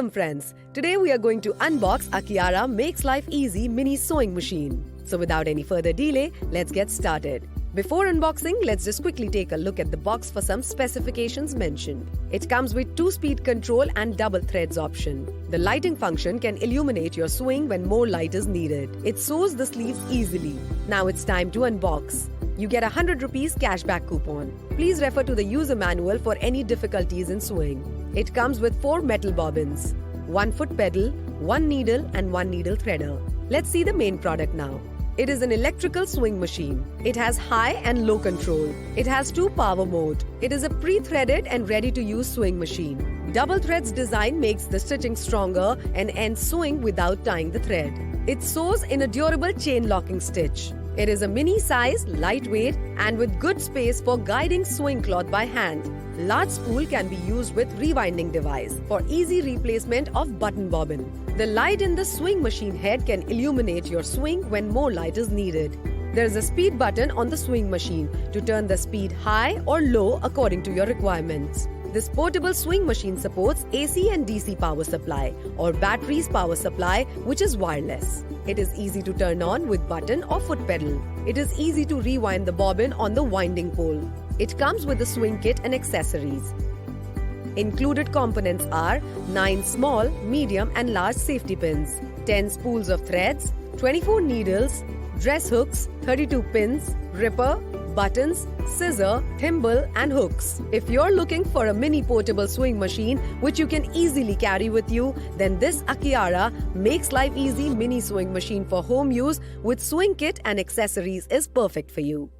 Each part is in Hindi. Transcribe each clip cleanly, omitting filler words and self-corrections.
Welcome friends. Today we are going to unbox Akiara Makes Life Easy mini sewing machine. So without any further delay, let's get started. Before unboxing, let's just quickly take a look at the box for some specifications mentioned. It comes with 2-speed control and double threads option. The lighting function can illuminate your sewing when more light is needed. It sews the sleeves easily. Now it's time to unbox. You get a 100 rupees cashback coupon. Please refer to the user manual for any difficulties in sewing. It comes with 4 metal bobbins, 1 foot pedal, 1 needle and 1 needle threader. Let's see the main product now. It is an electrical sewing machine. It has high and low control. It has 2 power mode. It is a pre-threaded and ready-to-use sewing machine. Double threads design makes the stitching stronger and ends sewing without tying the thread. It sews in a durable chain locking stitch. It is a mini size, lightweight and with good space for guiding sewing cloth by hand. Large spool can be used with rewinding device for easy replacement of button bobbin. The light in the sewing machine head can illuminate your sewing when more light is needed. There is a speed button on the sewing machine to turn the speed high or low according to your requirements. This portable sewing machine supports AC and DC power supply or batteries power supply, which is wireless. It is easy to turn on with button or foot pedal. It is easy to rewind the bobbin on the winding pole. It comes with a sewing kit and accessories. Included components are 9 small, medium and large safety pins, 10 spools of threads, 24 needles, dress hooks, 32 pins, ripper, buttons, scissor, thimble and hooks. If you're looking for a mini portable sewing machine which you can easily carry with you, then this Akiara Makes Life Easy mini sewing machine for home use with sewing kit and accessories is perfect for you.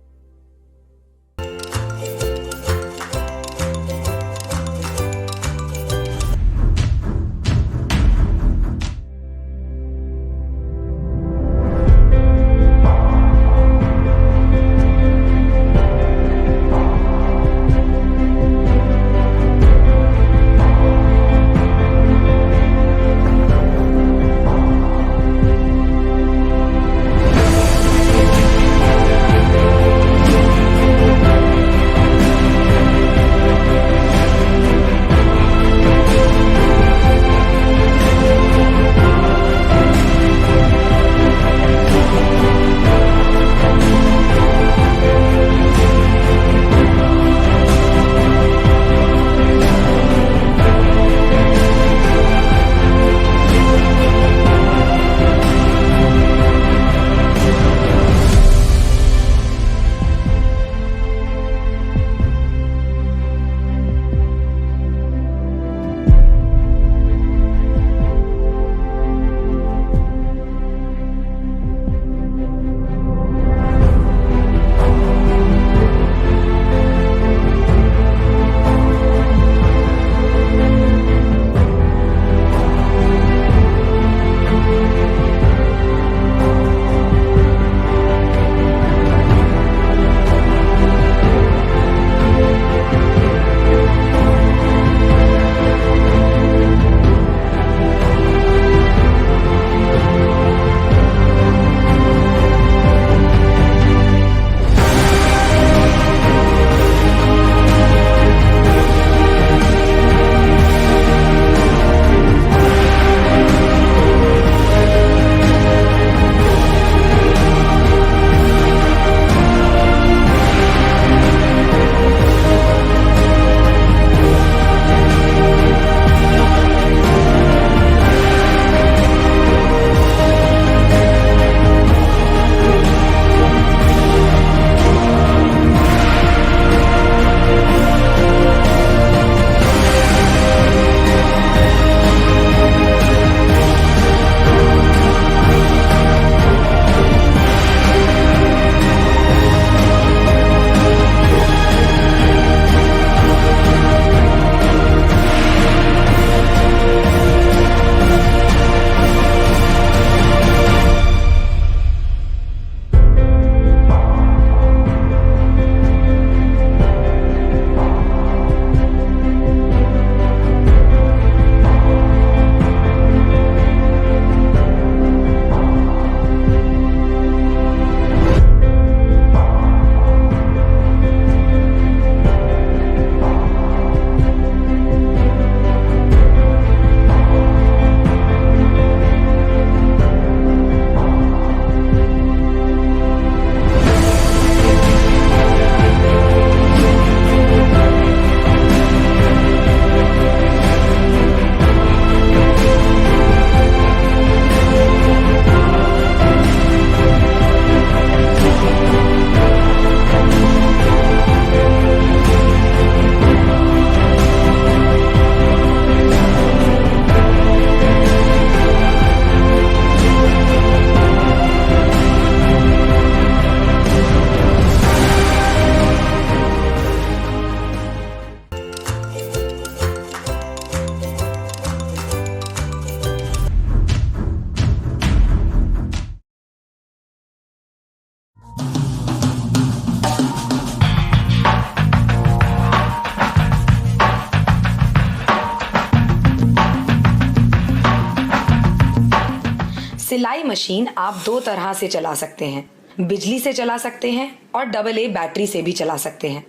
सिलाई मशीन आप दो तरह से चला सकते हैं, बिजली से चला सकते हैं और AA बैटरी से भी चला सकते हैं।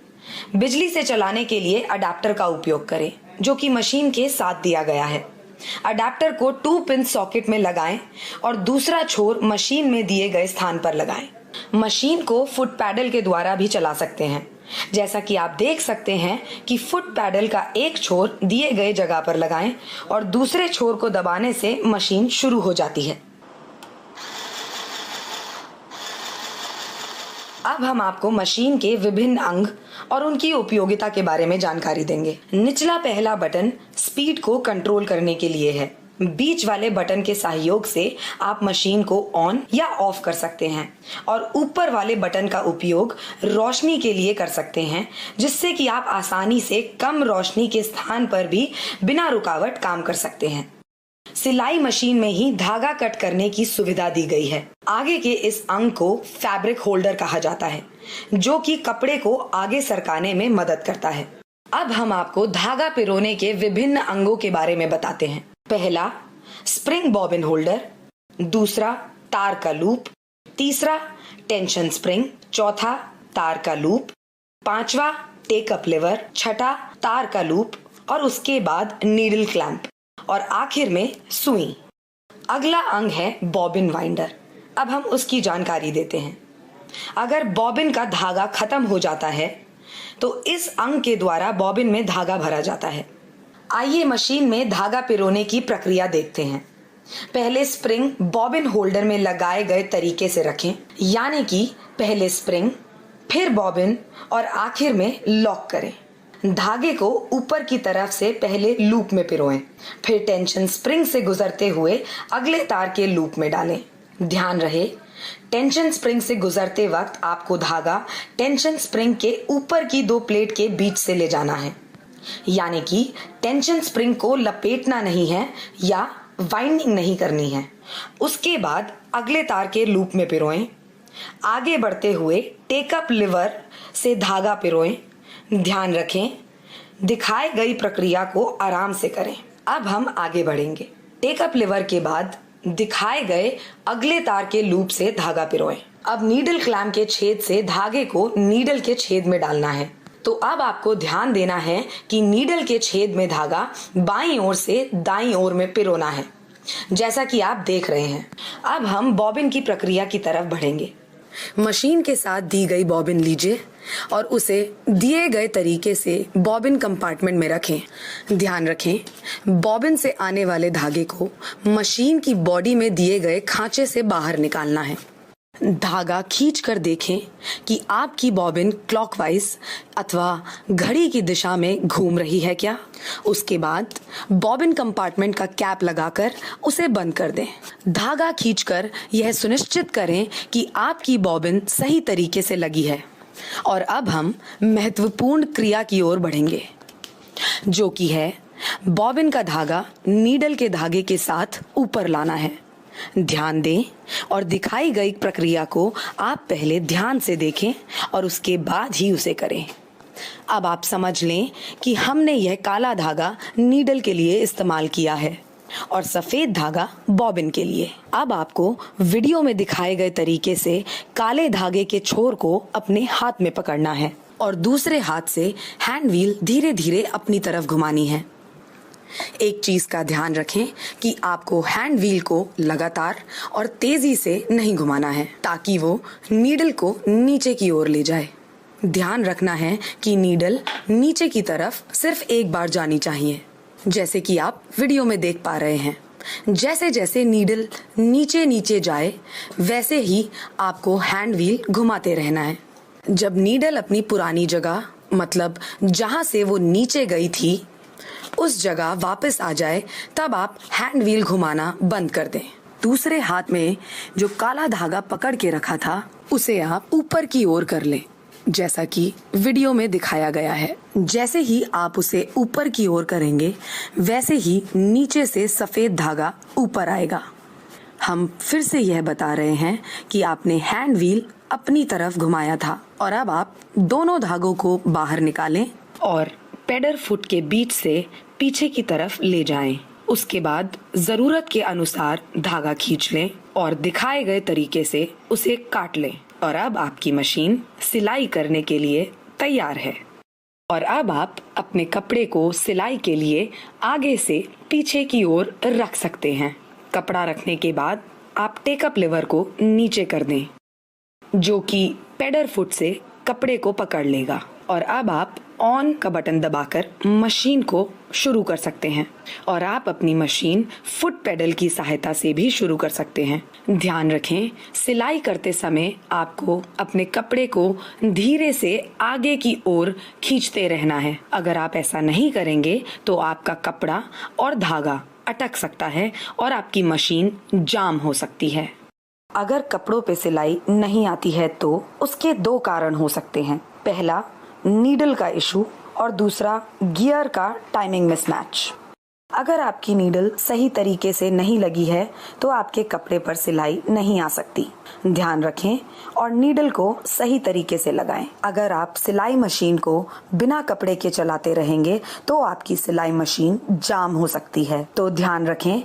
बिजली से चलाने के लिए अडेप्टर का उपयोग करें जो कि मशीन के साथ दिया गया है। अडेप्टर को 2 पिन सॉकेट में लगाएं और दूसरा छोर मशीन में दिए गए स्थान पर लगाएं। मशीन को फुट पैडल के द्वारा भी चला सकते हैं। जैसा कि आप देख सकते हैं कि फुट पैडल का एक छोर दिए गए जगह पर लगाएं और दूसरे छोर को दबाने से मशीन शुरू हो जाती है। अब हम आपको मशीन के विभिन्न अंग और उनकी उपयोगिता के बारे में जानकारी देंगे। निचला पहला बटन स्पीड को कंट्रोल करने के लिए है। बीच वाले बटन के सहयोग से आप मशीन को ऑन या ऑफ कर सकते हैं और ऊपर वाले बटन का उपयोग रोशनी के लिए कर सकते हैं, जिससे कि आप आसानी से कम रोशनी के स्थान पर भी बिना रुकावट काम कर सकते हैं। सिलाई मशीन में ही धागा कट करने की सुविधा दी गई है। आगे के इस अंग को फैब्रिक होल्डर कहा जाता है, जो कि कपड़े को आगे सरकाने में मदद करता है। अब हम आपको धागा पिरोने के विभिन्न अंगों के बारे में बताते हैं। पहला स्प्रिंग बॉबिन होल्डर, दूसरा तार का लूप, तीसरा टेंशन स्प्रिंग, चौथा तार का लूप, पांचवा टेकअप लिवर, छठा तार का लूप और उसके बाद नीडल क्लैंप और आखिर में सुई। अगला अंग है बॉबिन वाइंडर। अब हम उसकी जानकारी देते हैं। अगर बॉबिन का धागा खत्म हो जाता है तो इस अंग के द्वारा बॉबिन में धागा भरा जाता है। आइए मशीन में धागा पिरोने की प्रक्रिया देखते हैं। पहले स्प्रिंग बॉबिन होल्डर में लगाए गए तरीके से रखें, यानी कि पहले स्प्रिंग, फिर बॉबिन और आखिर में लॉक करें। धागे को ऊपर की तरफ से पहले लूप में पिरोएं, फिर टेंशन स्प्रिंग से गुजरते हुए अगले तार के लूप में डालें। ध्यान रहे, टेंशन स्प्रिंग से गुजरते वक्त आपको धागा टेंशन स्प्रिंग के ऊपर की 2 प्लेट के बीच से ले जाना है, यानी कि टेंशन स्प्रिंग को लपेटना नहीं है या वाइंडिंग नहीं करनी है। उसके बाद अगले तार के लूप में पिरोएं। आगे बढ़ते हुए टेकअप लिवर से धागा पिरोएं। ध्यान रखें, दिखाई गई प्रक्रिया को आराम से करें। अब हम आगे बढ़ेंगे। टेकअप लिवर के बाद दिखाए गए अगले तार के लूप से धागा पिरोएं। अब नीडल क्लैंप के छेद से धागे को नीडल के छेद में डालना है। तो अब आपको ध्यान देना है कि नीडल के छेद में धागा बाईं ओर से दाईं ओर में पिरोना है, जैसा कि आप देख रहे हैं। अब हम बॉबिन की प्रक्रिया की तरफ बढ़ेंगे। मशीन के साथ दी गई बॉबिन लीजिए और उसे दिए गए तरीके से बॉबिन कंपार्टमेंट में रखें। ध्यान रखें, बॉबिन से आने वाले धागे को मशीन की बॉडी में दिए गए खांचे से बाहर निकालना है। धागा खींचकर देखें कि आपकी बॉबिन क्लॉकवाइज अथवा घड़ी की दिशा में घूम रही है क्या। उसके बाद बॉबिन कंपार्टमेंट का कैप लगाकर उसे बंद कर दें। धागा खींचकर यह सुनिश्चित करें कि आपकी बॉबिन सही तरीके से लगी है। और अब हम महत्वपूर्ण क्रिया की ओर बढ़ेंगे, जो कि है बॉबिन का धागा नीडल के धागे के साथ ऊपर लाना है। ध्यान दें और दिखाई गई प्रक्रिया को आप पहले ध्यान से देखें और उसके बाद ही उसे करें। अब आप समझ लें कि हमने यह काला धागा नीडल के लिए इस्तेमाल किया है और सफेद धागा बॉबिन के लिए। अब आपको वीडियो में दिखाए गए तरीके से काले धागे के छोर को अपने हाथ में पकड़ना है और दूसरे हाथ से हैंड व्हील धीरे धीरे अपनी तरफ घुमानी है। एक चीज का ध्यान रखें कि आपको हैंड व्हील को लगातार और तेजी से नहीं घुमाना है, ताकि वो नीडल को नीचे की ओर ले जाए। ध्यान रखना है कि नीडल नीचे की तरफ सिर्फ एक बार जानी चाहिए, जैसे कि आप वीडियो में देख पा रहे हैं। जैसे जैसे नीडल नीचे नीचे जाए, वैसे ही आपको हैंड व्हील घुमाते रहना है। जब नीडल अपनी पुरानी जगह, मतलब जहां से वो नीचे गई थी, उस जगह वापस आ जाए, तब आप हैंड व्हील घुमाना बंद कर दें। दूसरे हाथ में जो काला धागा पकड़ के रखा था, उसे आप ऊपर की ओर कर लें, जैसा कि वीडियो में दिखाया गया है। जैसे ही आप उसे ऊपर की ओर करेंगे, वैसे ही नीचे से सफेद धागा ऊपर आएगा। हम फिर से यह बता रहे हैं कि आपने हैंड व्हील अपनी तरफ घुमाया था और अब आप दोनों धागों को बाहर निकालें और पेडल फुट के बीच से पीछे की तरफ ले जाएं। उसके बाद जरूरत के अनुसार धागा खींच लें और दिखाए गए तरीके से उसे काट लें और अब आपकी मशीन सिलाई करने के लिए तैयार है। और अब आप अपने कपड़े को सिलाई के लिए आगे से पीछे की ओर रख सकते हैं। कपड़ा रखने के बाद आप टेकअप लीवर को नीचे कर दें, जो कि पेडर फुट से कपड़े को पकड़ लेगा। और अब आप ऑन का बटन दबाकर मशीन को शुरू कर सकते हैं और आप अपनी मशीन फुट पेडल की सहायता से भी शुरू कर सकते हैं। ध्यान रखें, सिलाई करते समय आपको अपने कपड़े को धीरे से आगे की ओर खींचते रहना है। अगर आप ऐसा नहीं करेंगे तो आपका कपड़ा और धागा अटक सकता है और आपकी मशीन जाम हो सकती है। अगर कपड़ों पे सिलाई नहीं आती है तो उसके 2 कारण हो सकते हैं। पहला, नीडल का इशू और दूसरा, गियर का टाइमिंग मिसमैच। अगर आपकी नीडल सही तरीके से नहीं लगी है तो आपके कपड़े पर सिलाई नहीं आ सकती। ध्यान रखें और नीडल को सही तरीके से लगाएं। अगर आप सिलाई मशीन को बिना कपड़े के चलाते रहेंगे तो आपकी सिलाई मशीन जाम हो सकती है। तो ध्यान रखें,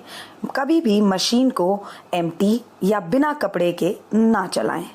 कभी भी मशीन को एम्प्टी या बिना कपड़े के ना चलाएं।